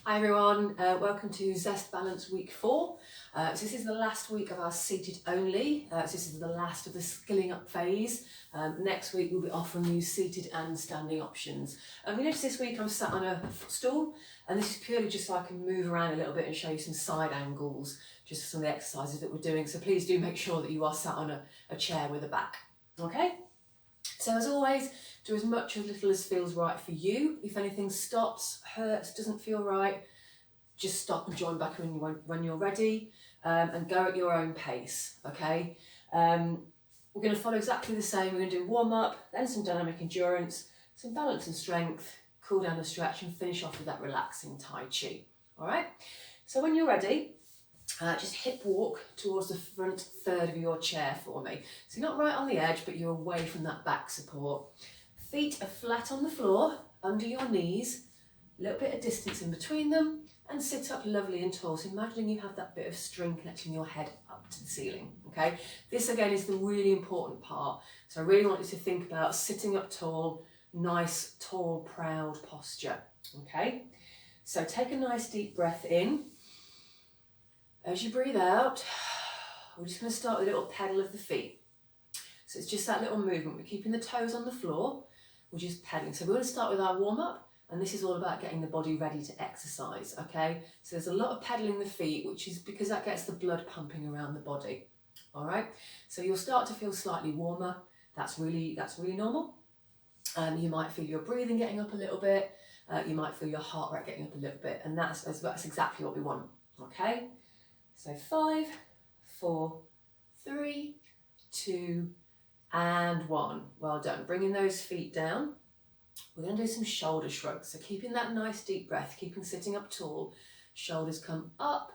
Hi everyone, welcome to Zest Balance Week 4. So this is the last week of our seated only, so this is the last of the skilling up phase. Next week we'll be offering you seated and standing options. You notice this week I'm sat on a footstool, and this is purely just so I can move around a little bit and show you some side angles, just for some of the exercises that we're doing. So please do make sure that you are sat on a chair with a back, okay? So as always, do as much or little as feels right for you. If anything stops, hurts, doesn't feel right, just stop and join back when you're ready, and go at your own pace, okay? We're going to follow exactly the same. We're going to do warm up, then some dynamic endurance, some balance and strength, cool down the stretch, and finish off with that relaxing Tai Chi, all right? So when you're ready, just hip walk towards the front third of your chair for me. So you're not right on the edge, but you're away from that back support. Feet are flat on the floor, under your knees, a little bit of distance in between them, and sit up lovely and tall. So imagining you have that bit of string connecting your head up to the ceiling, okay? This again is the really important part. So I really want you to think about sitting up tall, nice, tall, proud posture, okay? So take a nice deep breath in. As you breathe out, we're just going to start with a little pedal of the feet. So it's just that little movement. We're keeping the toes on the floor. We're just pedaling. So we're going to start with our warm-up, and this is all about getting the body ready to exercise, okay? So there's a lot of pedaling the feet, which is because that gets the blood pumping around the body, all right? So you'll start to feel slightly warmer. That's really normal. You might feel your breathing getting up a little bit. You might feel your heart rate getting up a little bit, and that's exactly what we want, okay? So 5, 4, 3, 2, and 1. Well done. Bringing those feet down. We're going to do some shoulder shrugs. So keeping that nice deep breath, keeping sitting up tall, shoulders come up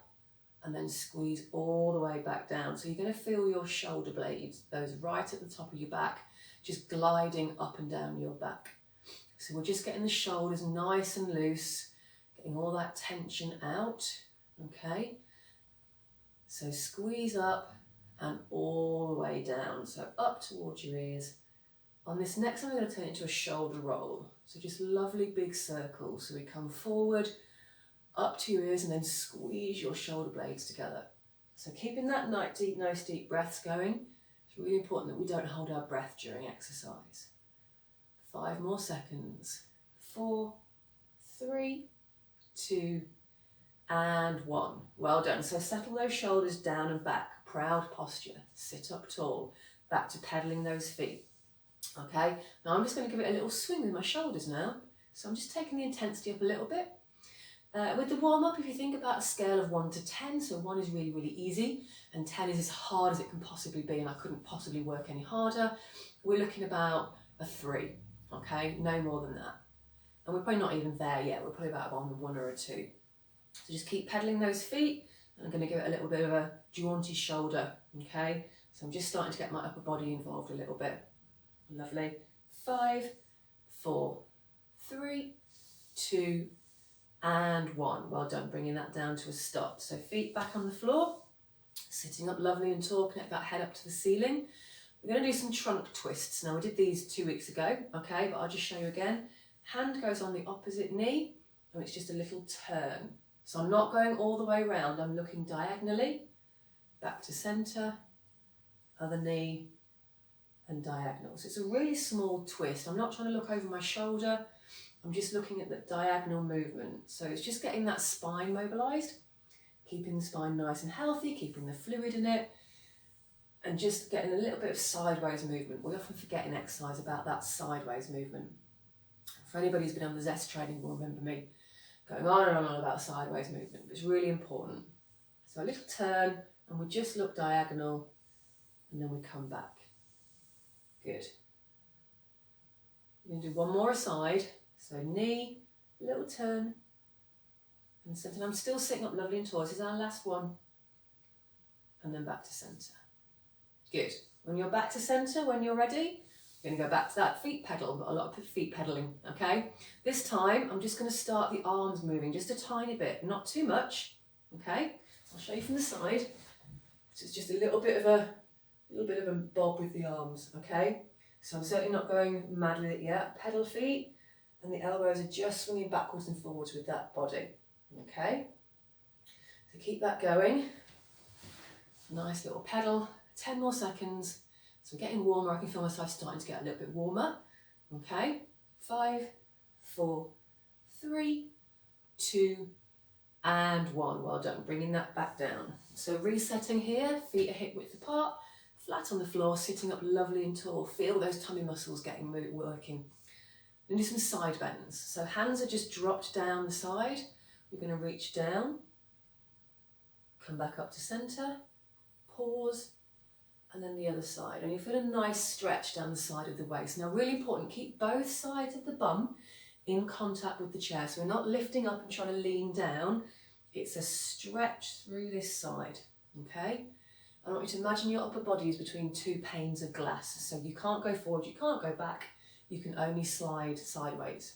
and then squeeze all the way back down. So you're going to feel your shoulder blades, those right at the top of your back, just gliding up and down your back. So we're just getting the shoulders nice and loose, getting all that tension out, okay? So squeeze up and all the way down. So up towards your ears. On this next one, I'm going to turn it into a shoulder roll. So just lovely big circles. So we come forward, up to your ears, and then squeeze your shoulder blades together. So keeping that nice deep breaths going. It's really important that we don't hold our breath during exercise. 5 more seconds. 4, 3, 2, and 1. Well done. So settle those shoulders down and back. Proud posture. Sit up tall. Back to pedaling those feet. Okay. Now I'm just going to give it a little swing with my shoulders now. So I'm just taking the intensity up a little bit. With the warm-up, if you think about a scale of 1 to 10, so 1 is really, really easy, and 10 is as hard as it can possibly be, and I couldn't possibly work any harder, we're looking about a 3. Okay, no more than that. And we're probably not even there yet. We're probably about 1 or a 2. So just keep pedaling those feet, and I'm going to give it a little bit of a jaunty shoulder, okay? So I'm just starting to get my upper body involved a little bit. Lovely. 5, 4, 3, 2, and 1. Well done. Bringing that down to a stop. So feet back on the floor, sitting up lovely and tall, connect that head up to the ceiling. We're going to do some trunk twists. Now we did these 2 weeks ago, okay, but I'll just show you again. Hand goes on the opposite knee, and it's just a little turn. So I'm not going all the way around, I'm looking diagonally, back to centre, other knee, and diagonal. So it's a really small twist. I'm not trying to look over my shoulder, I'm just looking at the diagonal movement. So it's just getting that spine mobilised, keeping the spine nice and healthy, keeping the fluid in it, and just getting a little bit of sideways movement. We often forget in exercise about that sideways movement. For anybody who's been on the Zest training will remember me going on and on about sideways movement, but it's really important. So a little turn, and we just look diagonal, and then we come back. Good. We're going to do 1 more aside. So knee, little turn, and centre. I'm still sitting up lovely and tall. This is our last one. And then back to centre. Good. When you're back to centre, when you're ready, you're going to go back to that feet pedal. Got a lot of feet pedaling, okay? This time, I'm just going to start the arms moving just a tiny bit, not too much, okay? I'll show you from the side. So it's just a little bit of a bob with the arms, okay? So I'm certainly not going mad with it yet. Pedal feet, and the elbows are just swinging backwards and forwards with that body. Okay, so keep that going. Nice little pedal, 10 more seconds. So we're getting warmer. I can feel myself starting to get a little bit warmer. Okay, 5, 4, 3, 2, and 1. Well done. Bringing that back down. So resetting here, feet are hip width apart, flat on the floor, sitting up lovely and tall. Feel those tummy muscles getting working. Then do some side bends. So hands are just dropped down the side. We're going to reach down, come back up to centre, pause, and then the other side. And you feel a nice stretch down the side of the waist. Now, really important, keep both sides of the bum in contact with the chair. So we're not lifting up and trying to lean down. It's a stretch through this side, okay? I want you to imagine your upper body is between two panes of glass. So you can't go forward, you can't go back, you can only slide sideways.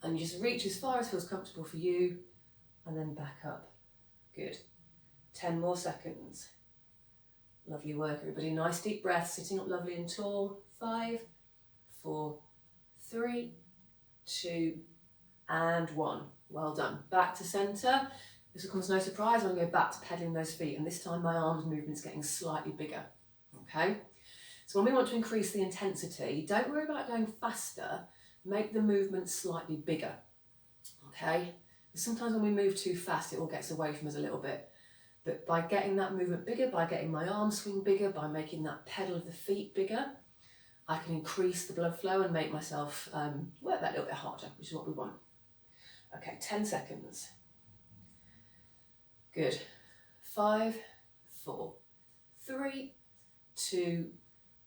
And you just reach as far as feels comfortable for you, and then back up. Good. 10 more seconds. Lovely work, everybody. Nice deep breath, sitting up lovely and tall. 5, 4, 3, 2, and 1. Well done. Back to centre. This will come as no surprise when I go back to pedaling those feet, and this time my arms movement's getting slightly bigger. Okay? So when we want to increase the intensity, don't worry about going faster, make the movement slightly bigger. Okay? Because sometimes when we move too fast, it all gets away from us a little bit. But by getting that movement bigger, by getting my arm swing bigger, by making that pedal of the feet bigger, I can increase the blood flow and make myself work that little bit harder, which is what we want. Okay, 10 seconds. Good. 5, 4, 3, 2,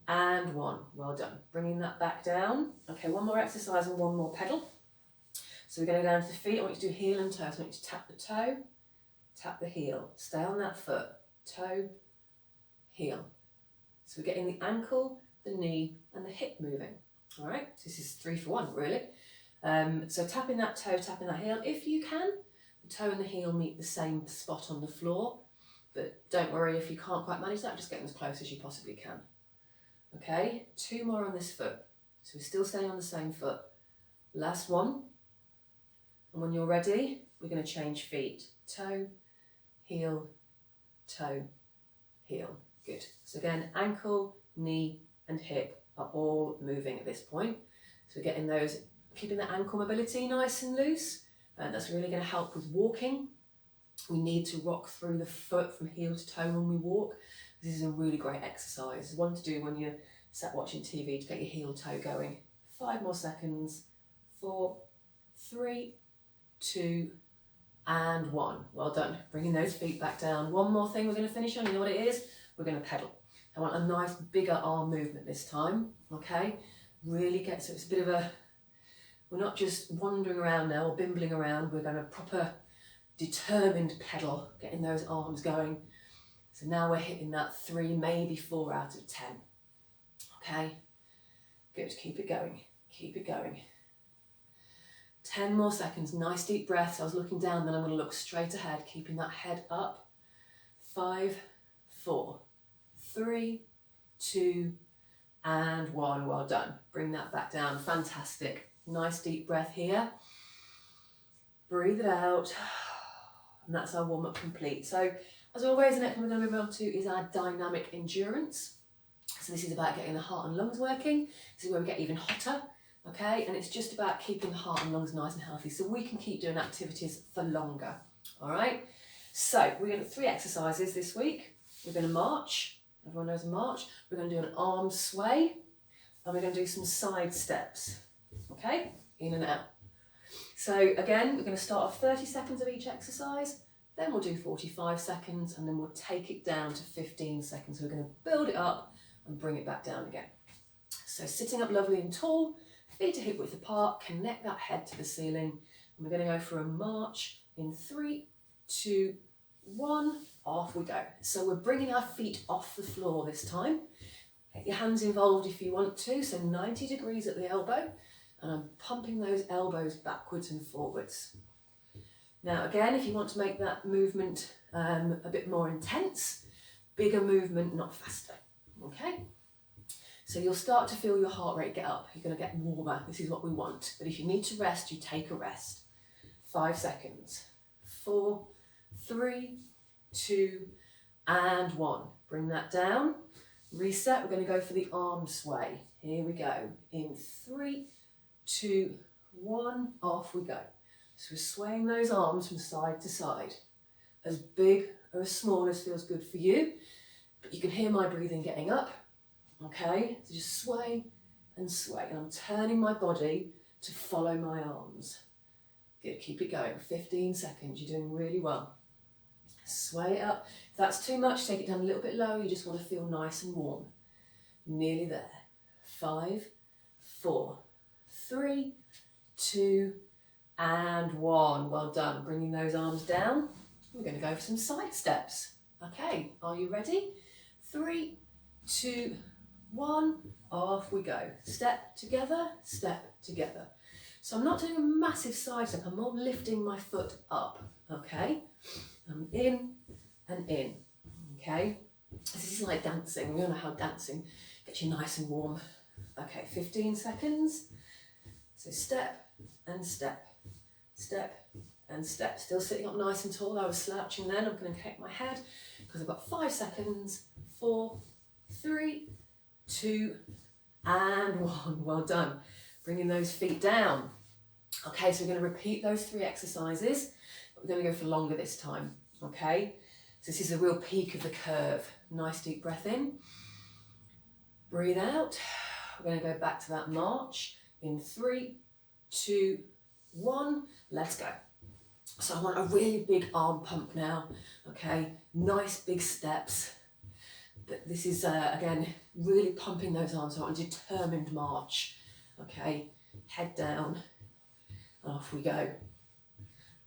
and 1. Well done. Bringing that back down. Okay, one more exercise and one more pedal. So we're going to go down to the feet. I want you to do heel and toe. So I want you to tap the toe, tap the heel. Stay on that foot. Toe, heel. So we're getting the ankle, the knee, and the hip moving. All right, so this is 3 for 1, really. So tapping that toe, tapping that heel. If you can, the toe and the heel meet the same spot on the floor. But don't worry if you can't quite manage that, just get them as close as you possibly can. Okay, 2 more on this foot. So we're still staying on the same foot. Last one. And when you're ready, we're going to change feet. Toe, heel, toe, heel. Good. So again, ankle, knee, and hip are all moving at this point. So we're getting those, keeping the ankle mobility nice and loose. And that's really going to help with walking. We need to rock through the foot from heel to toe when we walk. This is a really great exercise. It's one to do when you're sat watching TV to get your heel toe going. 5 more seconds. 4, 3, 2, and 1. Well done. Bringing those feet back down. One more thing we're going to finish on. You know what it is? We're going to pedal. I want a nice bigger arm movement this time. Okay? Really get, so it's a bit of a, we're not just wandering around now or bimbling around. We're going to proper determined pedal, getting those arms going. So now we're hitting that 3, maybe 4 out of 10. Okay, good, keep it going, keep it going. 10 more seconds, nice deep breaths. I was looking down, then I'm going to look straight ahead, keeping that head up. 5, 4, 3, 2, and 1. Well done. Bring that back down, fantastic. Nice deep breath here. Breathe it out. And that's our warm-up complete. So as always, the next one we're going to move on to is our dynamic endurance. So this is about getting the heart and lungs working. This is where we get even hotter, okay? And it's just about keeping the heart and lungs nice and healthy so we can keep doing activities for longer, all right? So we're going to do 3 exercises this week. We're going to march. Everyone knows a march. We're going to do an arm sway, and we're going to do some side steps, okay? In and out. So again, we're going to start off 30 seconds of each exercise, then we'll do 45 seconds, and then we'll take it down to 15 seconds. So we're going to build it up and bring it back down again. So sitting up lovely and tall, feet are hip width apart, connect that head to the ceiling, and we're going to go for a march in 3, 2, 1, off we go. So we're bringing our feet off the floor this time. Get your hands involved if you want to, so 90 degrees at the elbow. And I'm pumping those elbows backwards and forwards. Now again, if you want to make that movement a bit more intense, bigger movement, not faster, okay? So you'll start to feel your heart rate get up. You're going to get warmer. This is what we want. But if you need to rest, you take a rest. 5 seconds. 4, 3, 2, and 1. Bring that down. Reset. We're going to go for the arm sway. Here we go. In 3, 2, 1. Off we go. So we're swaying those arms from side to side. As big or as small as feels good for you. But you can hear my breathing getting up. Okay, so just sway and sway. And I'm turning my body to follow my arms. Good, keep it going. 15 seconds, you're doing really well. Sway it up. If that's too much, take it down a little bit lower. You just want to feel nice and warm. Nearly there. 5, 4, 3, 2, and 1. Well done. Bringing those arms down. We're going to go for some side steps. Okay, are you ready? 3, 2, 1. Off we go. Step together, step together. So I'm not doing a massive side step. I'm more lifting my foot up. Okay. In and in, okay? This is like dancing. We all know how dancing gets you nice and warm. Okay, 15 seconds. So step and step, step and step. Still sitting up nice and tall. I was slouching then. I'm going to kick my head because I've got 5 seconds. 4, 3, 2, and 1. Well done. Bringing those feet down. Okay, so we're going to repeat those 3 exercises. We're going to go for longer this time, okay? So this is a real peak of the curve. Nice deep breath in. Breathe out. We're going to go back to that march in 3, 2, 1. Let's go. So I want a really big arm pump now, okay? Nice big steps. But this is, again, really pumping those arms. So I want a determined march, okay? Head down. Off we go.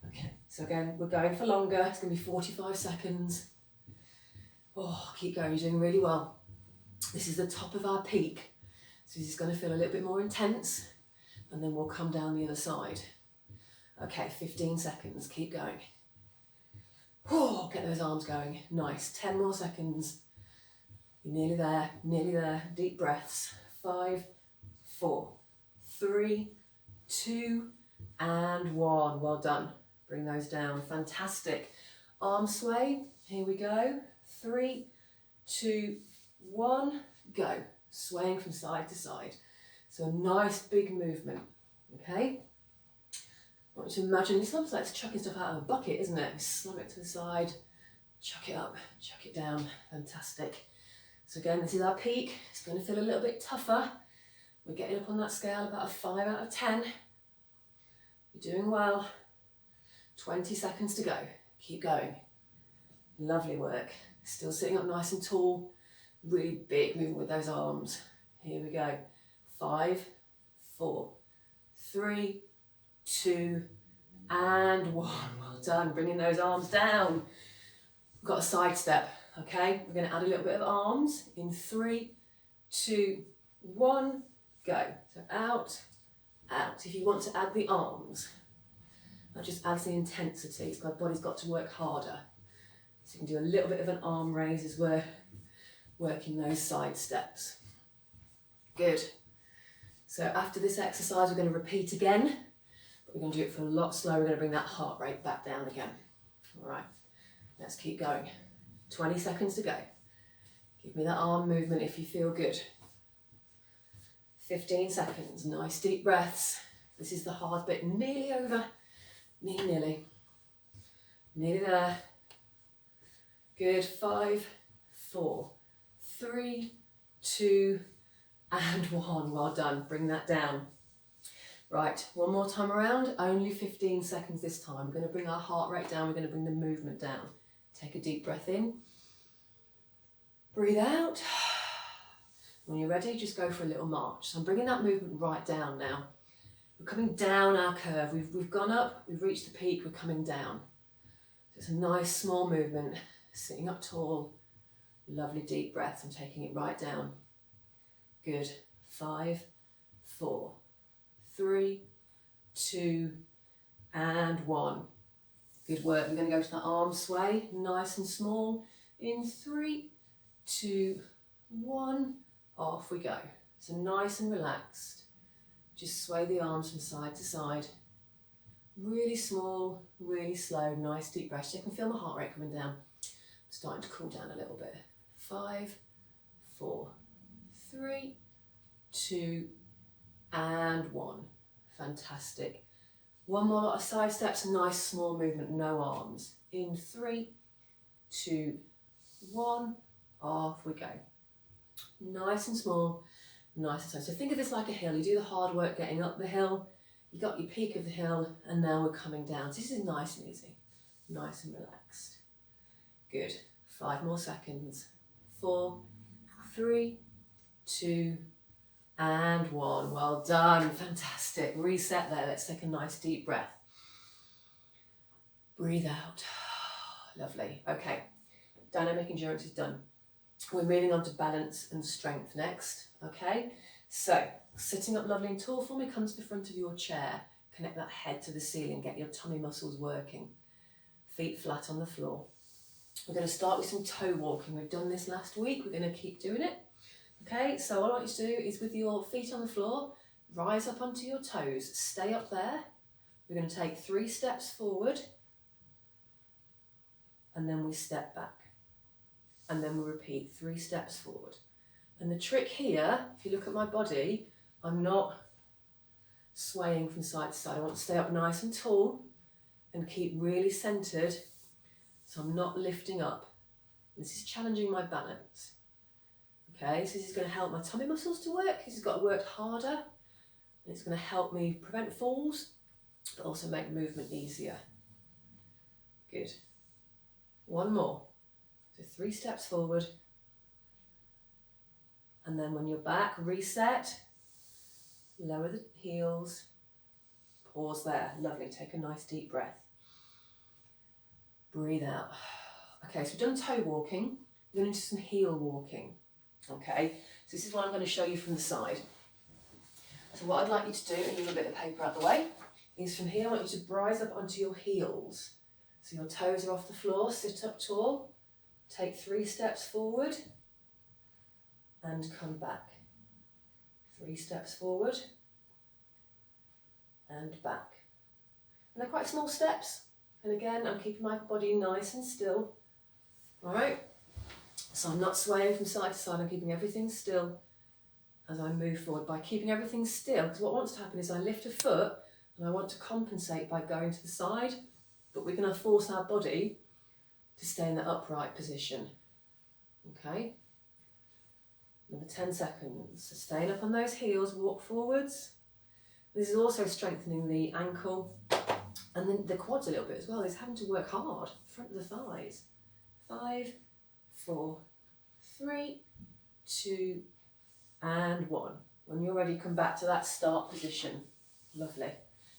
Okay, so again, we're going for longer. It's going to be 45 seconds. Oh, keep going. You're doing really well. This is the top of our peak. So this is going to feel a little bit more intense. And then we'll come down the other side. Okay, 15 seconds. Keep going. Oh, get those arms going. Nice. 10 more seconds. You're nearly there. Nearly there. Deep breaths. 5, 4, 3, 2, and 1. Well done. Bring those down. Fantastic. Arm sway. Here we go. 3, 2, 1. Go. Swaying from side to side. So a nice big movement. Okay. I want you to imagine it's almost like chucking stuff out of a bucket, isn't it? Slam it to the side. Chuck it up. Chuck it down. Fantastic. So again, this is our peak. It's going to feel a little bit tougher. We're getting up on that scale about a 5 out of 10. You're doing well. 20 seconds to go. Keep going. Lovely work. Still sitting up nice and tall. Really big movement with those arms. Here we go. 5, 4, 3, 2, and 1. Well done. Bringing those arms down. We've got a side step. Okay, we're going to add a little bit of arms in 3, 2, 1. Go. So out, out. If you want to add the arms, that just adds the intensity. It's got, body's got to work harder. So you can do a little bit of an arm raise as we're working those side steps. Good. So after this exercise, we're going to repeat again, but we're going to do it for a lot slower. We're going to bring that heart rate back down again. All right, let's keep going. 20 seconds to go. Give me that arm movement if you feel good. 15 seconds. Nice deep breaths. This is the hard bit. Nearly over. Nearly. Nearly there. Good. 5, 4, 3, 2, and 1. Well done. Bring that down. Right, one more time around. Only 15 seconds this time. We're going to bring our heart rate down. We're going to bring the movement down. Take a deep breath in. Breathe out. When you're ready, just go for a little march. So I'm bringing that movement right down now. We're coming down our curve. We've gone up, we've reached the peak, we're coming down. So it's a nice small movement. Sitting up tall. Lovely deep breaths. I'm taking it right down. Good. 5, 4, 3, 2, and 1. Good work. We're going to go to that arm sway, nice and small. In 3, 2, 1. Off we go. So nice and relaxed. Just sway the arms from side to side. Really small, really slow, nice deep breaths. You can feel my heart rate coming down. Starting to cool down a little bit. 5, 4, 3, 2, and 1. Fantastic. One more lot of side steps, nice small movement, no arms. In 3, 2, 1, off we go. Nice and small, nice and slow. So think of this like a hill. You do the hard work getting up the hill, you got your peak of the hill, and now we're coming down. So this is nice and easy, nice and relaxed. Good. 5 more seconds. 4, 3, 2, and 1. Well done. Fantastic. Reset there. Let's take a nice deep breath. Breathe out. Lovely. Okay. Dynamic endurance is done. We're moving on to balance and strength next. Okay. So sitting up lovely and tall for me, come to the front of your chair. Connect that head to the ceiling. Get your tummy muscles working. Feet flat on the floor. We're going to start with some toe walking. We've done this last week. We're going to keep doing it. Okay, so what I want you to do is with your feet on the floor, rise up onto your toes, stay up there. We're going to take 3 steps forward and then we step back. And then we repeat 3 steps forward. And the trick here, if you look at my body, I'm not swaying from side to side. I want to stay up nice and tall and keep really centered. So I'm not lifting up. This is challenging my balance. Okay, so this is going to help my tummy muscles to work. This has got to work harder. And it's going to help me prevent falls, but also make movement easier. Good. 1 more. So 3 steps forward. And then when you're back, reset. Lower the heels. Pause there. Lovely. Take a nice deep breath. Breathe out. Okay, so we've done toe walking. We're going to do some heel walking. Okay, so this is what I'm going to show you from the side. So what I'd like you to do, and leave a bit of paper out the way, is from here I want you to rise up onto your heels. So your toes are off the floor, sit up tall, take 3 steps forward and come back. 3 steps forward and back. And they're quite small steps. And again, I'm keeping my body nice and still. All right. So I'm not swaying from side to side, I'm keeping everything still as I move forward. By keeping everything still, because what wants to happen is I lift a foot and I want to compensate by going to the side, but we're going to force our body to stay in the upright position. Okay? Another 10 seconds. So staying up on those heels, walk forwards. This is also strengthening the ankle and then the quads a little bit as well. It's having to work hard, front of the thighs. 5, 4, 3, 2, and 1. When you're ready, come back to that start position. Lovely.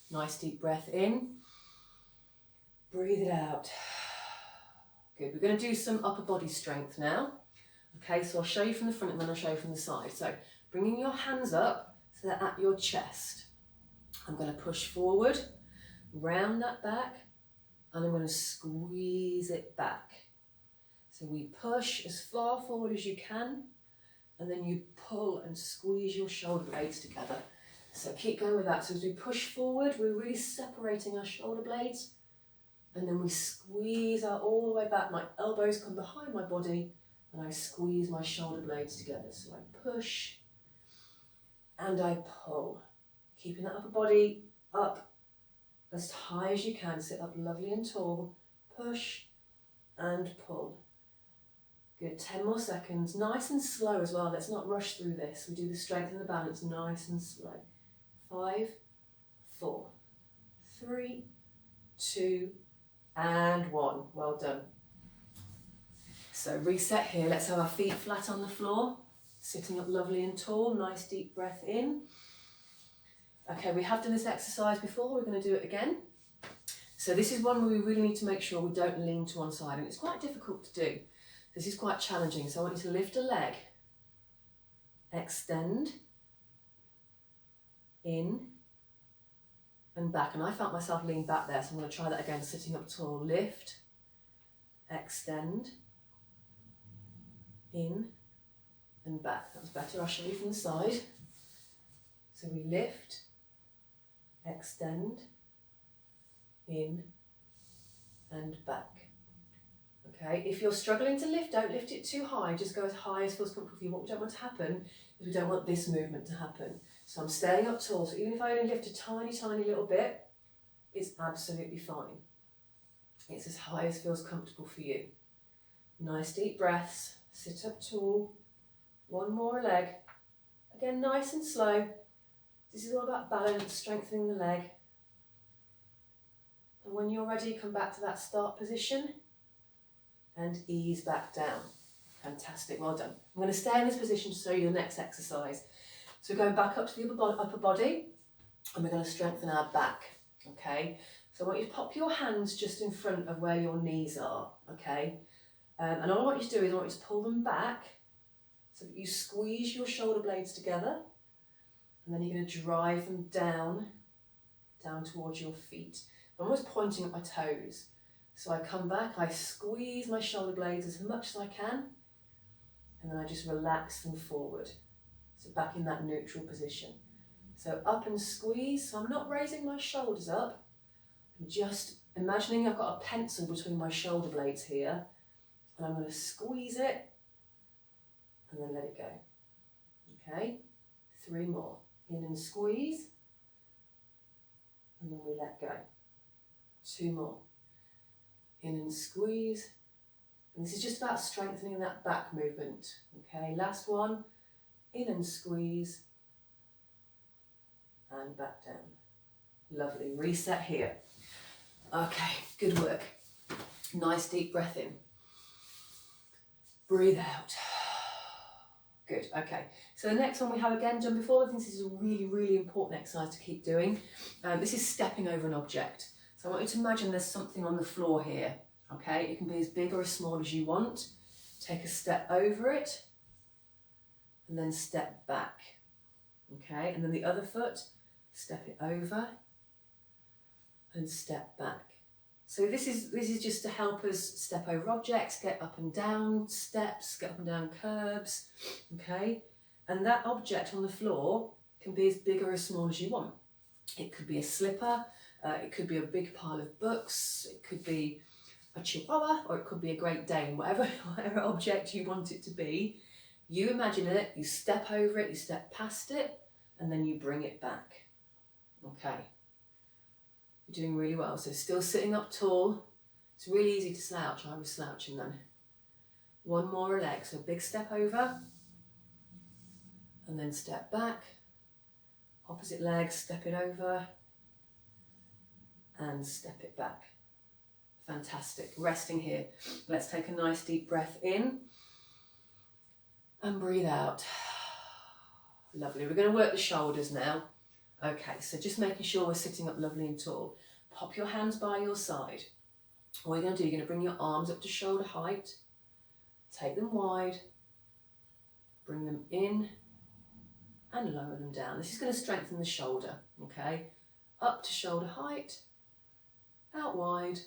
Nice deep breath in. Breathe it out. Good. We're going to do some upper body strength now. Okay, so I'll show you from the front and then I'll show you from the side. So bringing your hands up so they're at your chest. I'm going to push forward, round that back, and I'm going to squeeze it back. So we push as far forward as you can, and then you pull and squeeze your shoulder blades together. So keep going with that. So as we push forward, we're really separating our shoulder blades, and then we squeeze out all the way back. My elbows come behind my body, and I squeeze my shoulder blades together. So I push, and I pull. Keeping that upper body up as high as you can. Sit up lovely and tall. Push and pull. Good, 10 more seconds. Nice and slow as well. Let's not rush through this. We do the strength and the balance nice and slow. 5, 4, 3, 2, and 1. Well done. So reset here. Let's have our feet flat on the floor. Sitting up lovely and tall. Nice deep breath in. Okay, we have done this exercise before. We're going to do it again. So this is one where we really need to make sure we don't lean to one side. And it's quite difficult to do. This is quite challenging, so I want you to lift a leg, extend, in and back. And I felt myself lean back there, so I'm going to try that again, sitting up tall. Lift, extend, in and back. That was better. I'll show you from the side. So we lift, extend, in and back. Okay, if you're struggling to lift, don't lift it too high, just go as high as feels comfortable for you. What we don't want to happen is we don't want this movement to happen. So I'm staying up tall, so even if I only lift a tiny, tiny little bit, it's absolutely fine. It's as high as feels comfortable for you. Nice deep breaths, sit up tall, one more leg. Again, nice and slow. This is all about balance, strengthening the leg. And when you're ready, come back to that start position and ease back down. Fantastic, well done. I'm going to stay in this position to show you the next exercise. So we're going back up to the upper body and we're going to strengthen our back, okay? So I want you to pop your hands just in front of where your knees are, okay? And all I want you to do is I want you to pull them back so that you squeeze your shoulder blades together and then you're going to drive them down towards your feet. I'm always pointing at my toes. So I come back, I squeeze my shoulder blades as much as I can, and then I just relax them forward. So back in that neutral position. So up and squeeze, so I'm not raising my shoulders up, I'm just imagining I've got a pencil between my shoulder blades here, and I'm going to squeeze it, and then let it go. Okay, 3 more. In and squeeze, and then we let go. 2 more. In and squeeze. And this is just about strengthening that back movement. Okay, last one. In and squeeze. And back down. Lovely. Reset here. Okay, good work. Nice deep breath in. Breathe out. Good, okay. So the next one we have again done before. I think this is a really, really important exercise to keep doing. This is stepping over an object. So I want you to imagine there's something on the floor here. Okay, it can be as big or as small as you want. Take a step over it and then step back. Okay, and then the other foot, step it over and step back. So this is just to help us step over objects, get up and down steps, get up and down curbs, okay? And that object on the floor can be as big or as small as you want. It could be a slipper, it could be a big pile of books, it could be a chihuahua, or it could be a Great Dane, whatever object you want it to be. You imagine it, you step over it, you step past it, and then you bring it back, okay? You're doing really well. So still sitting up tall. It's really easy to slouch. I was slouching then. 1 more leg. So big step over. And then step back. Opposite leg, step it over. And step it back. Fantastic. Resting here. Let's take a nice deep breath in. And breathe out. Lovely. We're going to work the shoulders now. Okay, so just making sure we're sitting up lovely and tall. Pop your hands by your side. What you're going to do, you're going to bring your arms up to shoulder height. Take them wide. Bring them in and lower them down. This is going to strengthen the shoulder, okay? Up to shoulder height, out wide,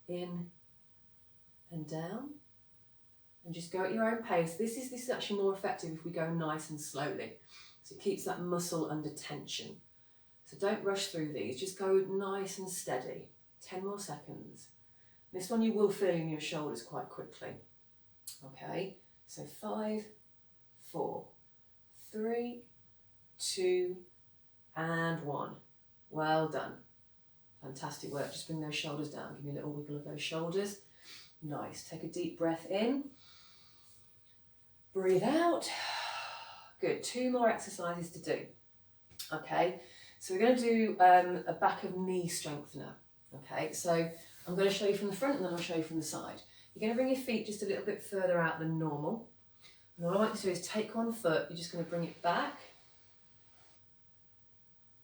in and down. And just go at your own pace. This is actually more effective if we go nice and slowly. So it keeps that muscle under tension. So don't rush through these, just go nice and steady. 10 more seconds. This one you will feel in your shoulders quite quickly. Okay, so 5, 4, 3, 2, and 1. Well done. Fantastic work. Just bring those shoulders down. Give me a little wiggle of those shoulders. Nice. Take a deep breath in. Breathe out. Good. 2 more exercises to do. Okay, so we're going to do a back of knee strengthener. Okay, so I'm going to show you from the front and then I'll show you from the side. You're going to bring your feet just a little bit further out than normal. And all I want you to do is take one foot, you're just going to bring it back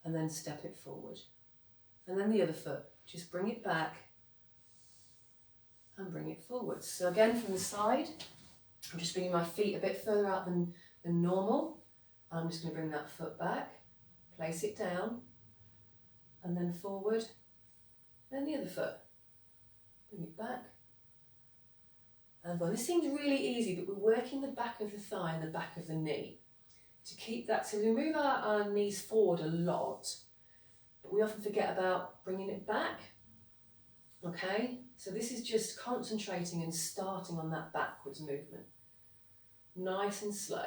and then step it forward. And then the other foot, just bring it back and bring it forward. So again, from the side, I'm just bringing my feet a bit further out than normal. I'm just going to bring that foot back, place it down, and then forward, then the other foot. Bring it back. And well, this seems really easy, but we're working the back of the thigh and the back of the knee to keep that. So we move our knees forward a lot, but we often forget about bringing it back. Okay, so this is just concentrating and starting on that backwards movement. Nice and slow.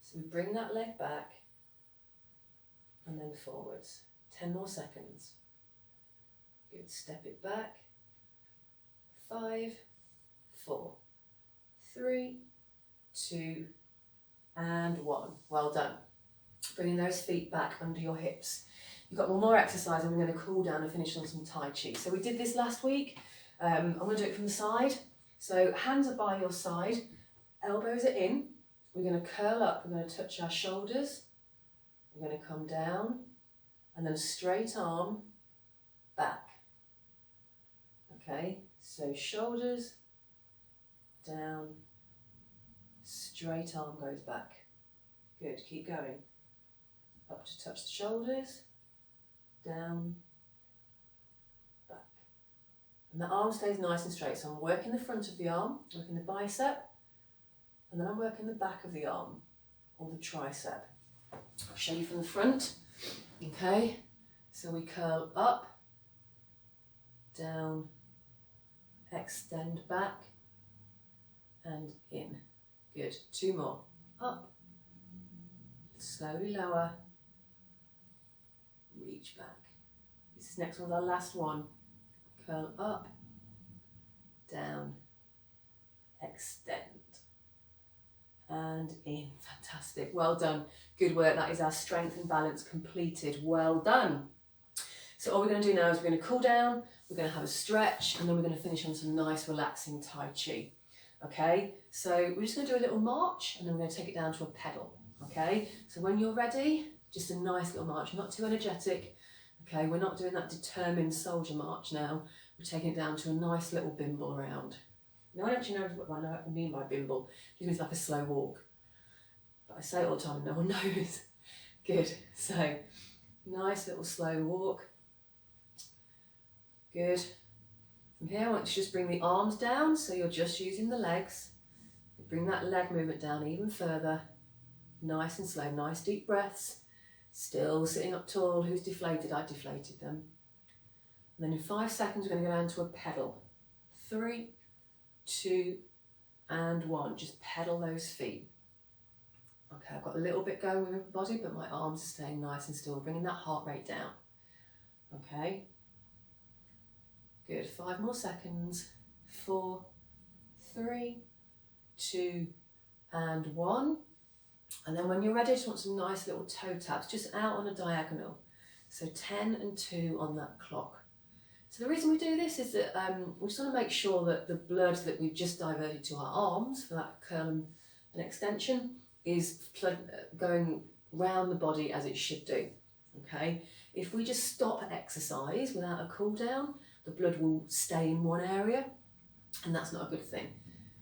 So we bring that leg back and then forwards. 10 more seconds. Good, step it back. 5, 4, 3, 2, and 1. Well done. Bringing those feet back under your hips. You've got one more exercise and we're going to cool down and finish on some Tai Chi. So we did this last week. I'm going to do it from the side. So hands are by your side, elbows are in. We're going to curl up, we're going to touch our shoulders. We're going to come down and then a straight arm back. Okay, so shoulders, down, straight arm goes back. Good, keep going. Up to touch the shoulders, down, back. And the arm stays nice and straight. So I'm working the front of the arm, working the bicep, and then I'm working the back of the arm, or the tricep. I'll show you from the front. Okay, so we curl up, down, extend back, and in. Good, 2 more. Up, slowly lower, reach back. This next one's our last one. Curl up, down, extend, and in. Fantastic, well done. Good work, that is our strength and balance completed. Well done. So all we're going to do now is we're going to cool down, we're going to have a stretch, and then we're going to finish on some nice relaxing Tai Chi. Okay, so we're just going to do a little march and then we're going to take it down to a pedal. Okay, so when you're ready, just a nice little march, not too energetic. Okay, we're not doing that determined soldier march now. We're taking it down to a nice little bimble round. Now I actually know what I mean by bimble. It means like a slow walk. But I say it all the time, no one knows. Good, so nice little slow walk. Good. From here, I want you to just bring the arms down, so you're just using the legs. Bring that leg movement down even further. Nice and slow, nice deep breaths. Still sitting up tall. Who's deflated? I deflated them. And then in 5 seconds, we're going to go down to a pedal. 3, 2, and 1. Just pedal those feet. Okay, I've got a little bit going with my body, but my arms are staying nice and still, bringing that heart rate down. Okay. Good, 5 more seconds. 4, 3, 2, and 1. And then when you're ready, just want some nice little toe taps, just out on a diagonal. So 10 and 2 on that clock. So the reason we do this is that we just want to make sure that the blood that we've just diverted to our arms for that curl and extension is going round the body as it should do. Okay, if we just stop exercise without a cool down, the blood will stay in one area, and that's not a good thing.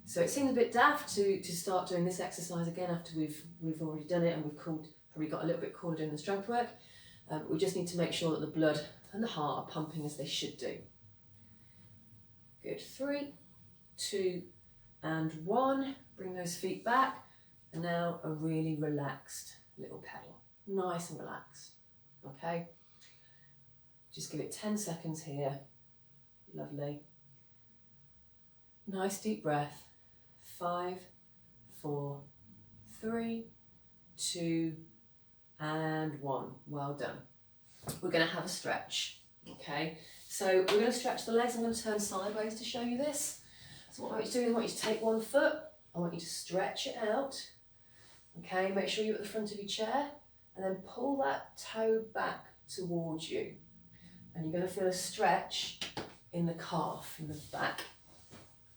So it seems a bit daft to start doing this exercise again after we've already done it and we've probably got a little bit cooler doing the strength work. But we just need to make sure that the blood and the heart are pumping as they should do. Good, 3, 2, and 1. Bring those feet back, and now a really relaxed little pedal. Nice and relaxed, okay? Just give it 10 seconds here. Lovely. Nice deep breath. 5, 4, 3, 2, and 1. Well done. We're going to have a stretch, okay? So we're going to stretch the legs. I'm going to turn sideways to show you this. So what I want you to do is I want you to take one foot. I want you to stretch it out, okay? Make sure you're at the front of your chair, and then pull that toe back towards you. And you're going to feel a stretch in the calf, in the back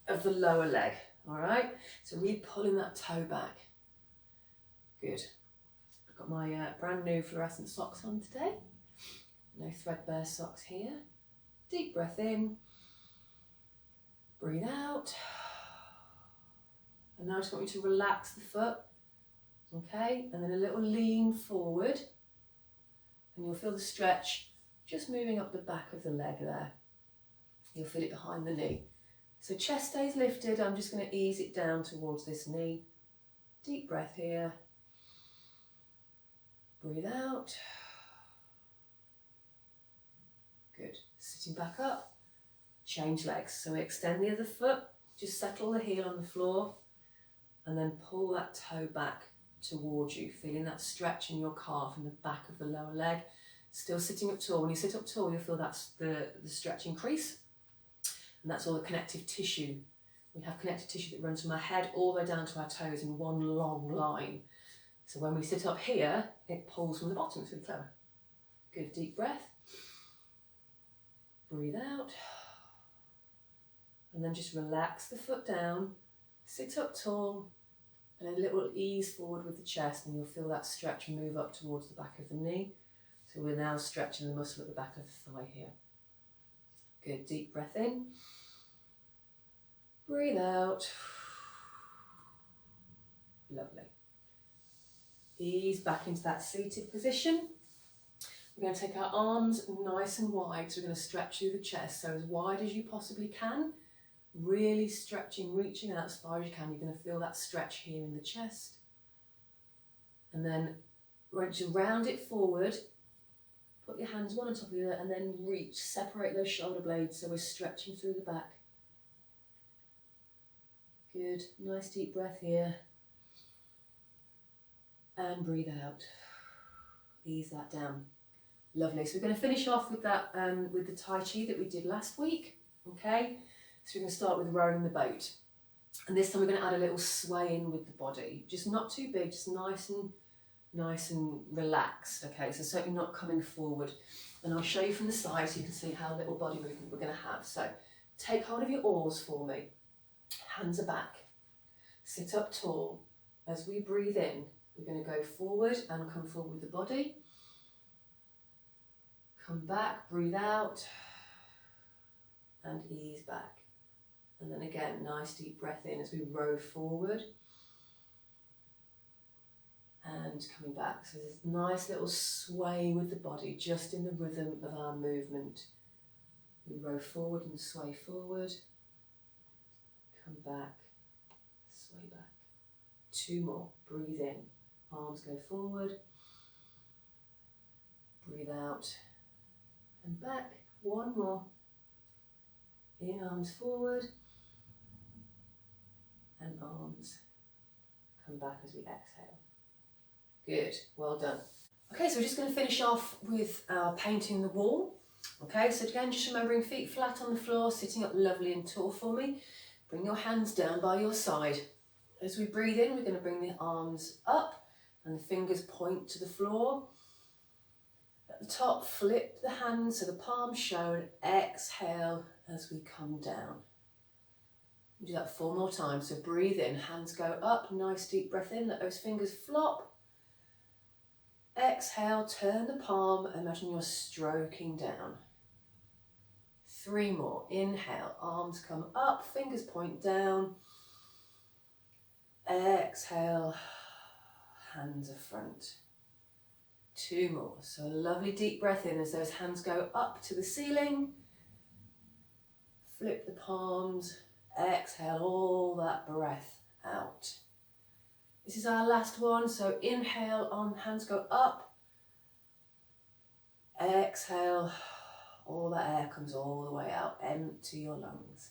of the lower leg, all right? So really pulling that toe back. Good. I've got my brand new fluorescent socks on today. No threadbare socks here. Deep breath in. Breathe out. And now I just want you to relax the foot, okay? And then a little lean forward. And you'll feel the stretch just moving up the back of the leg there. You'll feel it behind the knee. So chest stays lifted. I'm just going to ease it down towards this knee. Deep breath here. Breathe out. Sitting back up, change legs. So we extend the other foot, just settle the heel on the floor, and then pull that toe back towards you, feeling that stretch in your calf in the back of the lower leg. Still sitting up tall. When you sit up tall, you'll feel that's the stretch increase, and that's all the connective tissue. We have connective tissue that runs from our head all the way down to our toes in one long line. So when we sit up here, it pulls from the bottom. It's really clever. Good, deep breath. Breathe out. And then just relax the foot down, sit up tall, and a little ease forward with the chest, and you'll feel that stretch move up towards the back of the knee. So we're now stretching the muscle at the back of the thigh here. Good, deep breath in. Breathe out. Lovely. Ease back into that seated position. We're going to take our arms nice and wide, so we're going to stretch through the chest, so as wide as you possibly can. Really stretching, reaching out as far as you can. You're going to feel that stretch here in the chest. And then once you round it forward, put your hands one on top of the other, and then reach, separate those shoulder blades, so we're stretching through the back. Good, nice deep breath here. And breathe out. Ease that down. Lovely. So we're going to finish off with that, with the Tai Chi that we did last week. Okay. So we're going to start with rowing the boat. And this time we're going to add a little sway in with the body. Just not too big, just nice and relaxed. Okay, so certainly not coming forward. And I'll show you from the side so you can see how little body movement we're going to have. So take hold of your oars for me. Hands are back. Sit up tall. As we breathe in, we're going to go forward and come forward with the body. Come back, breathe out, and ease back. And then again, nice deep breath in as we row forward. And coming back. So there's a nice little sway with the body, just in the rhythm of our movement. We row forward and sway forward. Come back, sway back. 2 more. Breathe in. Arms go forward. Breathe out. And back. 1 more. In, arms forward. And arms come back as we exhale. Good, well done. Okay, so we're just going to finish off with our painting the wall. Okay, so again, just remembering feet flat on the floor, sitting up lovely and tall for me. Bring your hands down by your side. As we breathe in, we're going to bring the arms up and the fingers point to the floor. At the top, flip the hands so the palms show and exhale as we come down. We'll do that 4 more times. So breathe in, hands go up, nice deep breath in, let those fingers flop. Exhale, turn the palm, imagine you're stroking down. 3 more, inhale, arms come up, fingers point down. Exhale, hands are front. 2 more, so a lovely deep breath in as those hands go up to the ceiling. Flip the palms, exhale all that breath out. This is our last one, so inhale, on hands go up. Exhale, all that air comes all the way out, empty your lungs.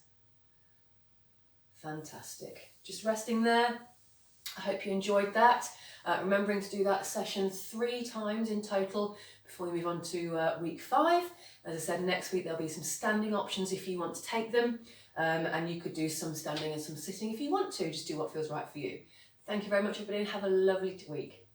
Fantastic. Just resting there. I hope you enjoyed that. Remembering to do that session 3 times in total before we move on to week 5. As I said, next week there'll be some standing options if you want to take them, and you could do some standing and some sitting if you want to. Just do what feels right for you. Thank you very much, everybody, and have a lovely week.